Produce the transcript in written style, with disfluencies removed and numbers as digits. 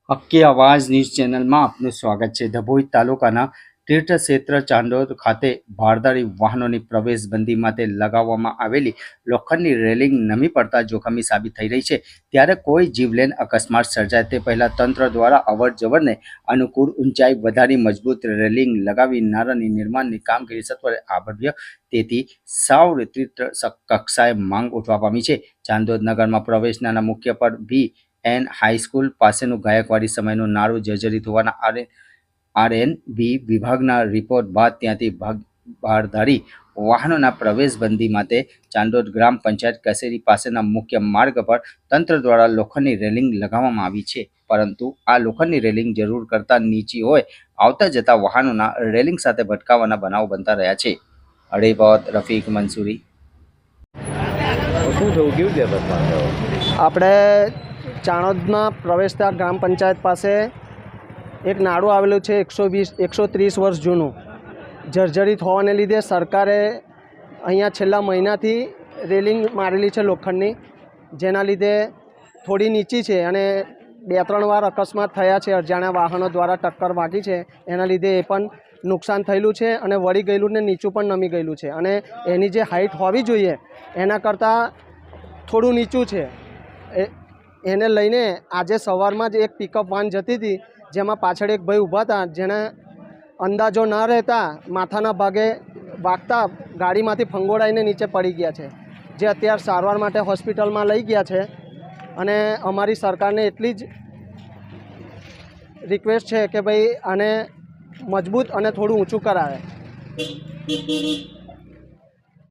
હક્કી આવાજ ન્યૂઝ ચેનલમાં આપનું સ્વાગત છે। ડભોઈ તાલુકાના તીર્થક્ષેત્ર ચાંદોદ ખાતે ભારદારી વાહનોની પ્રવેશબંધી માટે લગાવવામાં આવેલી લોખંડની રેલિંગ નમી પડતા જોખમી સાબિત થઈ રહી છે। ત્યારે કોઈ જીવલેણ અકસ્માત સર્જાય તે પહેલા તંત્ર દ્વારા અવરજવરને અનુકૂળ ઊંચાઈ વધારી મજબૂત રેલિંગ લગાવી નારાની નિર્માણની કામગીરી સત્વરે આરંભ્ય તેથી સાવરિત્રી કક્ષાએ માંગ ઉઠવા પામી છે। ચાંદોદ નગરમાં પ્રવેશના મુખ્ય પર VN હાઈસ્કૂલ પાસેનું ગાયકવાડી સમયનું નાળું જર્જરિત હોવાના RNB વિભાગના રિપોર્ટ બાદ ત્યાંથી ભારદારી વાહનોના પ્રવેશબંધી માટે ચાંદોદ ગ્રામ પંચાયત કચેરી પાસેના મુખ્ય માર્ગ પર તંત્ર દ્વારા લોખંડની રેલિંગ લગાવવામાં આવી છે, પરંતુ આ લોખંડની રેલિંગ જરૂર કરતાં નીચી હોય આવતા જતા વાહનોના રેલિંગ સાથે ભટકાવાના બનાવો બનતા રહ્યા છે। રિપોર્ટ રફીક મંસૂરી। શું થયું, કેવું છે આપણે ચાણોદમાં પ્રવેશતા ગ્રામ પંચાયત પાસે એક નાળું આવેલું છે 130 વર્ષ જૂનું, જર્જરિત હોવાને લીધે સરકારે અહીંયા છેલ્લા મહિનાથી રેલિંગ મારેલી છે લોખંડની, જેના લીધે થોડી નીચી છે અને 2-3 વાર અકસ્માત થયા છે। અજાણ્યા વાહનો દ્વારા ટક્કર વાગી છે, એના લીધે એ પણ નુકસાન થયેલું છે અને વળી ગયેલું ને નીચું પણ નમી ગયેલું છે અને એની જે હાઇટ હોવી જોઈએ એના કરતાં થોડું નીચું છે। એને લઈને આજે સવારમાં જ એક પિકઅપ વાન જતી હતી, જેમાં પાછળ એક ભાઈ ઊભા હતા, જેને અંદાજો ન રહેતા માથાના ભાગે વાગતા ગાડીમાંથી ફંગોળાઈને નીચે પડી ગયા છે, જે અત્યારે સારવાર માટે હોસ્પિટલમાં લઈ ગયા છે। અને અમારી સરકારને એટલી જ રિક્વેસ્ટ છે કે ભાઈ આને મજબૂત અને થોડું ઊંચું કરાવે।